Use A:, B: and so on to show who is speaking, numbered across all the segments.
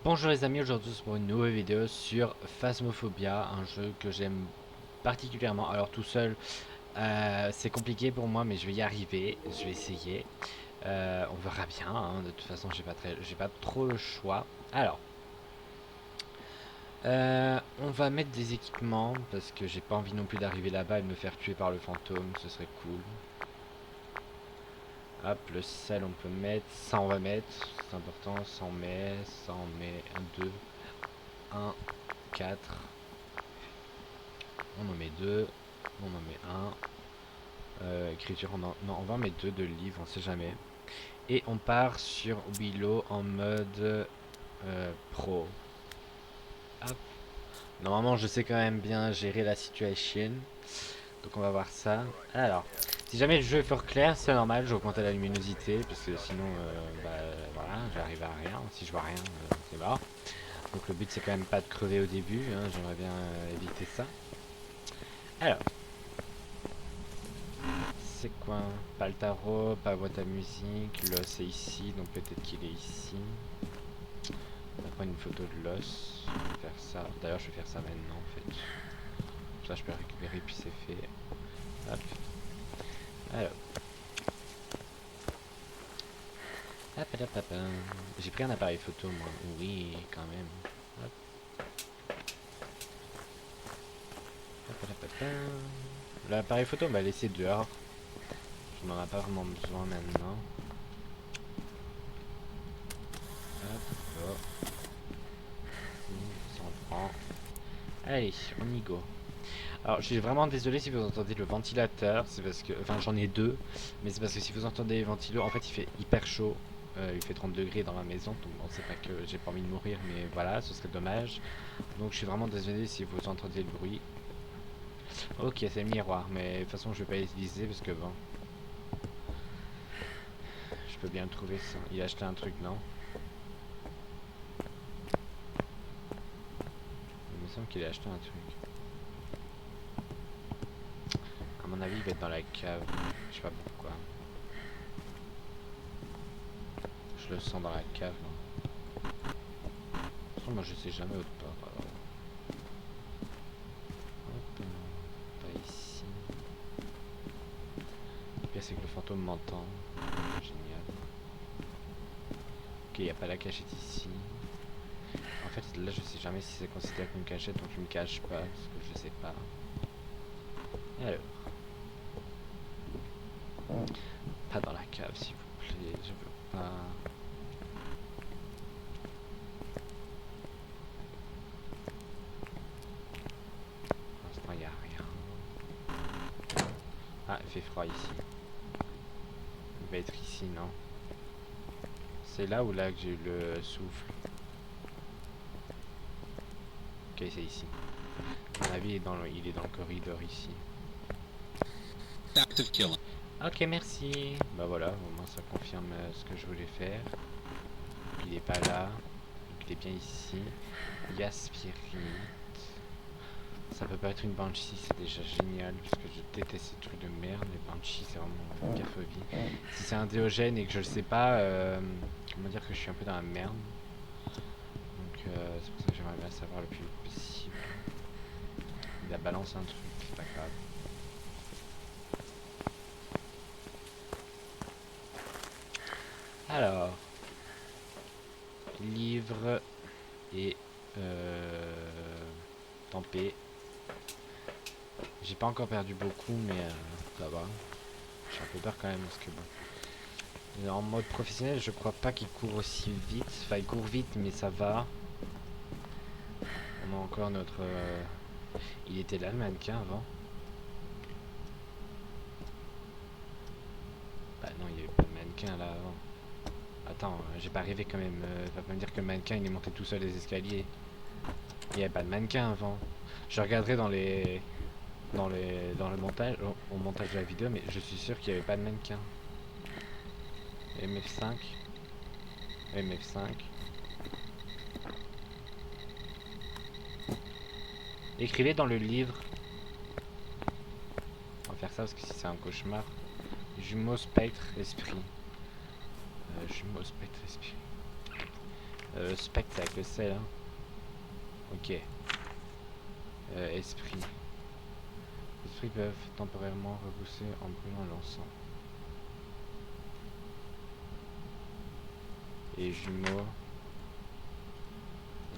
A: Bonjour les amis, aujourd'hui c'est pour une nouvelle vidéo sur Phasmophobia, un jeu que j'aime particulièrement. Alors tout seul, c'est compliqué pour moi, mais je vais y arriver, je vais essayer. On verra bien, hein. De toute façon j'ai pas trop le choix. Alors, on va mettre des équipements, parce que j'ai pas envie non plus d'arriver là-bas et de me faire tuer par le fantôme, ce serait cool. Hop, le sel on peut mettre, ça on va mettre, c'est important, ça on met un 2, 1, 4. On en met deux, on en met un. Écriture, non, on va en mettre deux de livres, on sait jamais. Et on part sur Willow en mode pro. Hop. Normalement, je sais quand même bien gérer la situation. Donc on va voir ça. Alors, si jamais le jeu est fort clair, c'est normal, j'augmente la luminosité. Parce que sinon, voilà, j'arrive à rien. Si je vois rien, c'est mort. Donc le but, c'est quand même pas de crever au début, hein, j'aimerais bien éviter ça. Alors, c'est quoi? Pas le tarot, pas boîte à musique. L'os est ici, donc peut-être qu'il est ici. On va prendre une photo de l'os. Je vais faire ça. D'ailleurs, je vais faire ça maintenant en fait. Ça, je peux récupérer, puis c'est fait. Hop. Alors. Hop, hop, hop, hop. J'ai pris un appareil photo, moi. Oui, quand même. Hop. Hop, hop, hop, hop. L'appareil photo, on va laisser dehors. Je n'en ai pas vraiment besoin maintenant. Hop, oh. Ça en prend. Allez, on y go. Alors, je suis vraiment désolé si vous entendez le ventilateur, c'est parce que, enfin, j'en ai deux, mais c'est parce que si vous entendez les ventilos, en fait, il fait hyper chaud. Il fait 30 degrés dans la maison, donc bon, c'est pas que j'ai pas envie de mourir, mais voilà, ce serait dommage. Donc, je suis vraiment désolé si vous entendez le bruit. Ok, c'est le miroir, mais de toute façon, je vais pas l'utiliser parce que bon, je peux bien le trouver ça. Il a acheté un truc, non? Il me semble qu'il a acheté un truc. À mon avis, il va être dans la cave. Je sais pas pourquoi. Je le sens dans la cave. De toute façon, moi, je sais jamais autre part. Alors. Hop, pas ici. Le pire, c'est que le fantôme m'entend. Génial. Ok, il n'y a pas la cachette ici. En fait, là, je sais jamais si c'est considéré comme une cachette, donc je me cache pas, parce que je sais pas. Alors, pas dans la cave, s'il vous plaît. Je veux pas. Pour l'instant, il n'y a rien. Ah, il fait froid ici. Il va être ici, non? C'est là ou là que j'ai eu le souffle? Ok, c'est ici. À mon avis, il est dans le corridor ici.
B: Active killing.
A: Ok, merci. Bah voilà, au moins ça confirme ce que je voulais faire. Il est pas là. Donc il est bien ici. Yaspirit. Ça peut pas être une banshee, c'est déjà génial. Parce que je déteste ces trucs de merde. Les banshees, c'est vraiment une phobie. Si c'est un déogène et que je le sais pas, comment dire que je suis un peu dans la merde. Donc c'est pour ça que j'aimerais bien savoir le plus vite possible. Il a balancé un truc, c'est pas grave. Alors, livre et tempête. J'ai pas encore perdu beaucoup, mais ça va. J'ai un peu peur quand même parce que bon. En mode professionnel, je crois pas qu'il court aussi vite. Enfin, il court vite, mais ça va. On a encore notre. Il était là le mannequin avant. Bah non, il y avait pas de mannequin là avant. Attends, j'ai pas rêvé quand même. Va pas me dire que le mannequin il est monté tout seul les escaliers. Il y avait pas de mannequin avant. Je regarderai dans le montage, au montage de la vidéo, mais je suis sûr qu'il y avait pas de mannequin. MF5. MF5. Écrivez dans le livre. On va faire ça parce que si c'est un cauchemar. Jumeau spectre esprit. Jumeau spectre esprit. Spectre c'est avec le sel, hein. Ok. Esprit. Les esprits peuvent temporairement repousser en brûlant l'encens. Et jumeaux.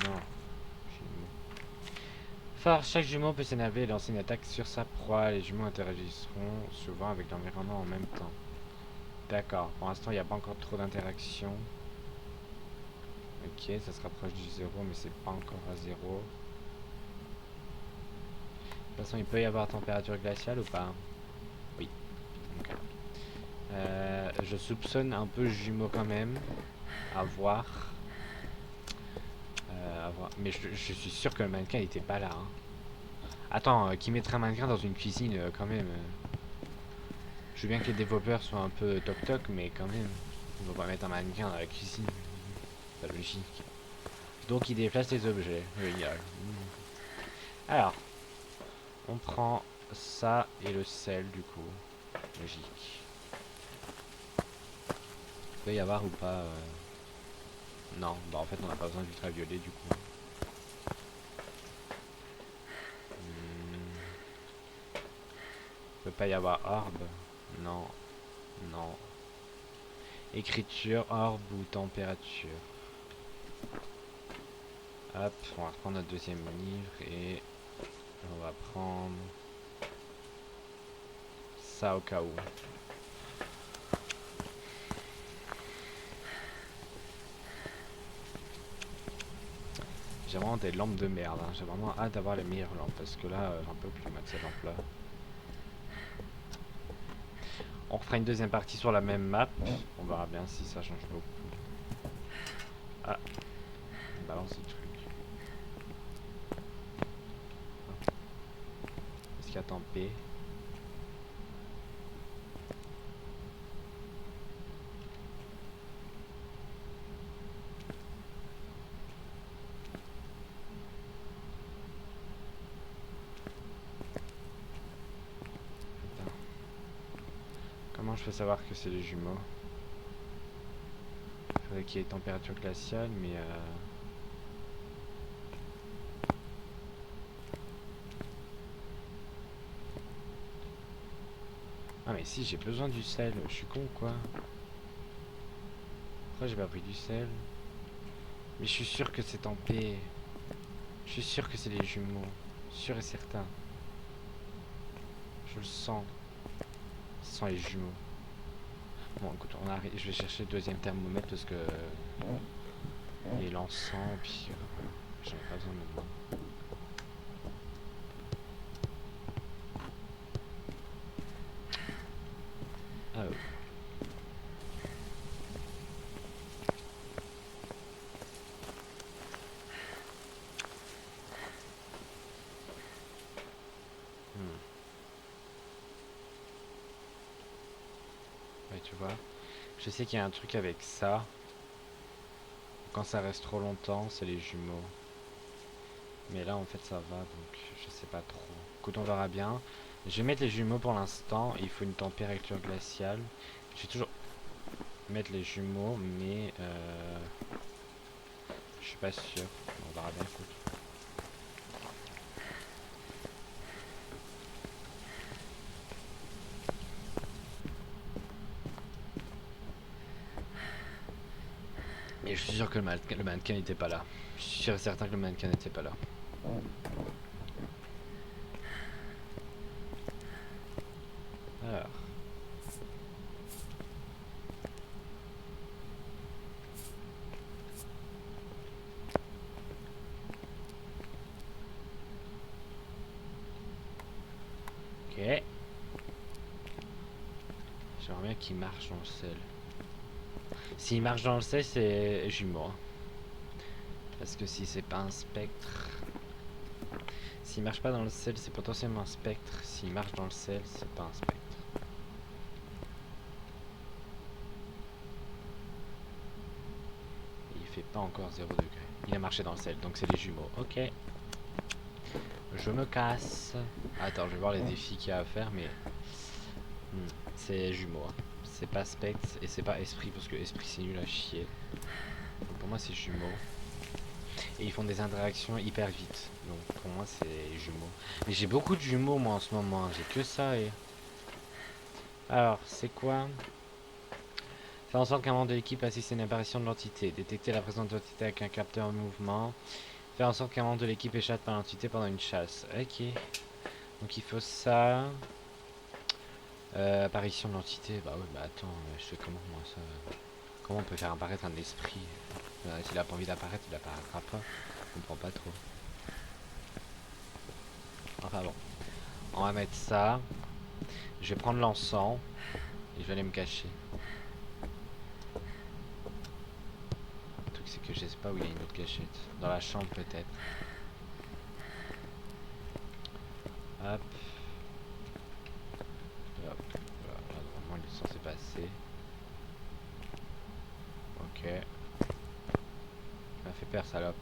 A: Non. Jumeaux. Phare, chaque jumeau peut s'énerver et lancer une attaque sur sa proie. Les jumeaux interagiront souvent avec l'environnement en même temps. D'accord. Pour l'instant, il n'y a pas encore trop d'interaction. Ok, ça se rapproche du 0, mais c'est pas encore à 0. De toute façon, il peut y avoir température glaciale ou pas? Oui. Okay. Je soupçonne un peu jumeaux quand même. À voir. Mais je suis sûr que le mannequin n'était pas là. Hein. Attends, qui mettrait un mannequin dans une cuisine quand même Je veux bien que les développeurs soient un peu toc-toc, mais quand même. Ils vont pas mettre un mannequin dans la cuisine. C'est pas logique. Donc il déplace les objets. Génial. Alors, on prend ça et le sel du coup. Logique. Il peut y avoir ou pas Non, bah en fait on n'a pas besoin d'ultraviolet du coup. Il peut pas y avoir orbe. Non. Non. Écriture, orbe ou température. Hop, on va reprendre notre deuxième livre et on va prendre ça au cas où. J'ai vraiment des lampes de merde, hein. J'ai vraiment hâte d'avoir les meilleures lampes parce que là j'en peux plus moi de ces lampes là. On refera une deuxième partie sur la même map, on verra bien si ça change beaucoup. Ah, on balance des trucs. Est-ce qu'il y a tempé? Comment je peux savoir que c'est les jumeaux? Il faudrait qu'il y ait température glaciale, mais ah mais si, j'ai besoin du sel, je suis con ou quoi? Pourquoi j'ai pas pris du sel? Mais je suis sûr que c'est tempé. Je suis sûr que c'est les jumeaux. Sûr et certain. Je le sens. Ce sont les jumeaux. Bon écoute, on arrive. Je vais chercher le deuxième thermomètre parce que et l'encens, puis j'en ai pas besoin maintenant. Ah oui. Ouais, tu vois. Je sais qu'il y a un truc avec ça. Quand ça reste trop longtemps, c'est les jumeaux. Mais là, en fait, ça va, donc je sais pas trop. Écoute, on verra bien. Je vais mettre les jumeaux pour l'instant. Il faut une température glaciale. Je vais toujours mettre les jumeaux, mais je suis pas sûr. On verra bien, écoute. Mais je suis sûr que le mannequin n'était pas là. Je suis sûr et certain que le mannequin n'était pas là. Alors. Ok. J'aimerais bien qu'il marche dans le sel. S'il marche dans le sel, c'est jumeau. Hein. Parce que si c'est pas un spectre... S'il marche pas dans le sel, c'est potentiellement un spectre. S'il marche dans le sel, c'est pas un spectre. Et il fait pas encore 0 degré. Il a marché dans le sel, donc c'est les jumeaux. Ok. Je me casse. Attends, je vais voir les défis qu'il y a à faire, mais... c'est jumeaux. Hein. C'est pas spectre et c'est pas esprit, parce que esprit c'est nul à chier. Donc pour moi c'est jumeaux. Et ils font des interactions hyper vite. Donc pour moi c'est jumeaux. Mais j'ai beaucoup de jumeaux moi en ce moment. J'ai que ça et... Alors, c'est quoi? Faire en sorte qu'un membre de l'équipe assiste à une apparition de l'entité. Détecter la présence de l'entité avec un capteur en mouvement. Faire en sorte qu'un membre de l'équipe échappe par l'entité pendant une chasse. Ok. Donc il faut ça. Apparition de l'entité. Bah ouais, bah attends, je fais comment moi ça? Comment on peut faire apparaître un esprit? S'il a pas envie d'apparaître, il apparaîtra pas. Je comprends pas trop. Enfin bon. On va mettre ça. Je vais prendre l'encens. Et je vais aller me cacher. Le truc c'est que je sais pas où il y a une autre cachette. Dans la chambre peut-être. Hop. Hop. Voilà, normalement il est censé passer. Ok. Ça m'a fait peur salope.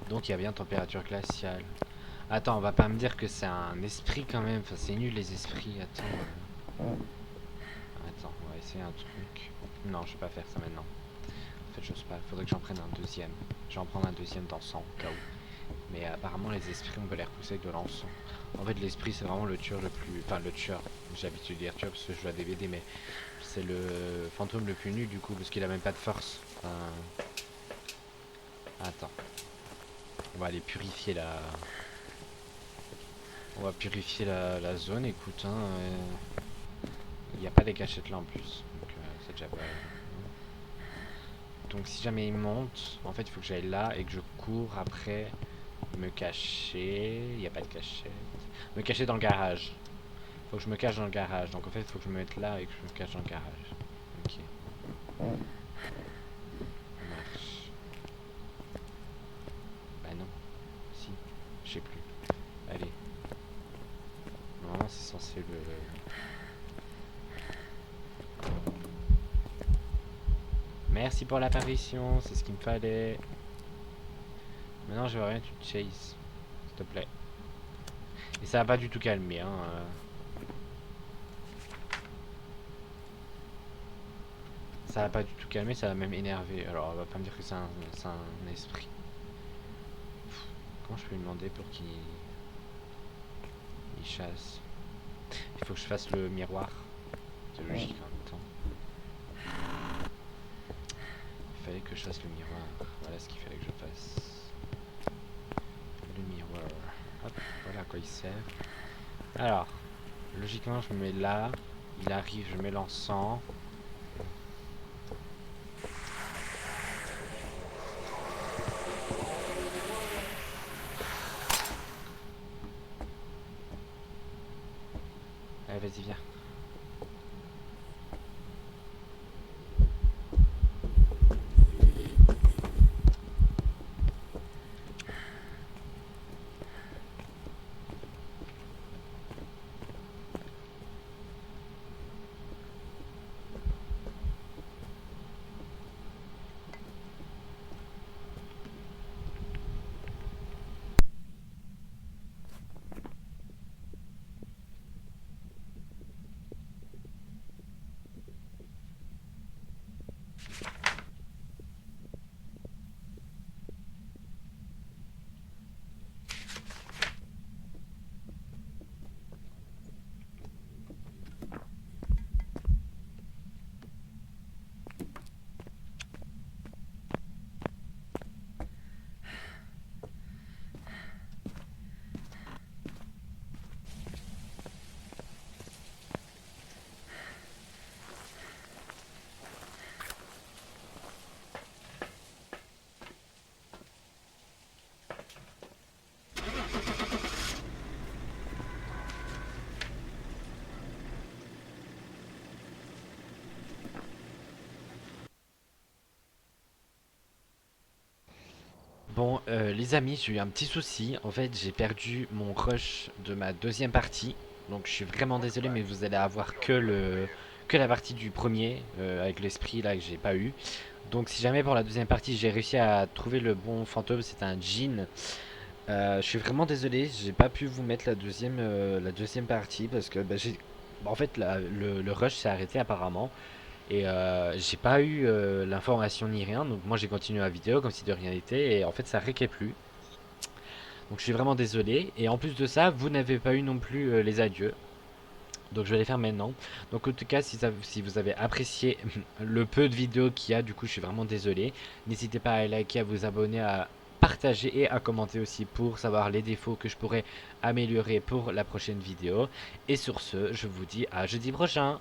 A: Donc il y a bien température glaciale. Attends, on va pas me dire que c'est un esprit quand même. Enfin, c'est nul les esprits. Attends. Attends, on va essayer un truc. Non, je vais pas faire ça maintenant. En fait, j'ose pas. Faudrait que j'en prenne un deuxième. Je vais en prendre un deuxième d'encens au cas où. Mais apparemment, les esprits, on peut les repousser avec de l'encens. En fait, l'esprit, c'est vraiment le tueur le plus. Enfin, le tueur. J'ai l'habitude de dire tueur parce que je joue à des BD, mais c'est le fantôme le plus nul du coup parce qu'il a même pas de force. Enfin... Attends. On va aller purifier la. On va purifier la zone, écoute, hein. Il n'y a pas des cachettes là en plus. Donc c'est déjà pas. Donc si jamais il monte, en fait il faut que j'aille là et que je cours après me cacher. Il n'y a pas de cachette. Me cacher dans le garage. Faut que je me cache dans le garage. Donc en fait il faut que je me mette là et que je me cache dans le garage. Ok. Ça marche. Bah non. Si. Je sais plus. Allez. Normalement c'est censé le... Merci pour l'apparition, c'est ce qu'il me fallait. Maintenant je veux rien, tu te chases. S'il te plaît. Et ça va pas du tout calmer, hein. Ça va pas du tout calmer, ça va même énerver. Alors on va pas me dire que c'est un esprit. Comment je peux lui demander pour qu'il chasse? Il faut que je fasse le miroir. C'est logique en même temps. Il fallait que je fasse le miroir. Voilà ce qu'il fallait que je fasse. Le miroir. Hop, voilà à quoi il sert. Alors, logiquement je me mets là. Il arrive, je mets l'encens. Allez, vas-y, viens. Bon, les amis, j'ai eu un petit souci. En fait, j'ai perdu mon rush de ma deuxième partie. Donc, je suis vraiment désolé, mais vous allez avoir que la partie du premier avec l'esprit là que j'ai pas eu. Donc, si jamais pour la deuxième partie j'ai réussi à trouver le bon fantôme, c'est un djinn. Je suis vraiment désolé, j'ai pas pu vous mettre la deuxième partie parce que bah, en fait le rush s'est arrêté apparemment. Et j'ai pas eu l'information ni rien, donc moi j'ai continué la vidéo comme si de rien n'était, et en fait ça réquait plus. Donc je suis vraiment désolé. Et en plus de ça, vous n'avez pas eu non plus les adieux. Donc je vais les faire maintenant. Donc en tout cas, si vous avez apprécié le peu de vidéos qu'il y a, du coup je suis vraiment désolé. N'hésitez pas à liker, à vous abonner, à partager et à commenter aussi pour savoir les défauts que je pourrais améliorer pour la prochaine vidéo. Et sur ce, je vous dis à jeudi prochain.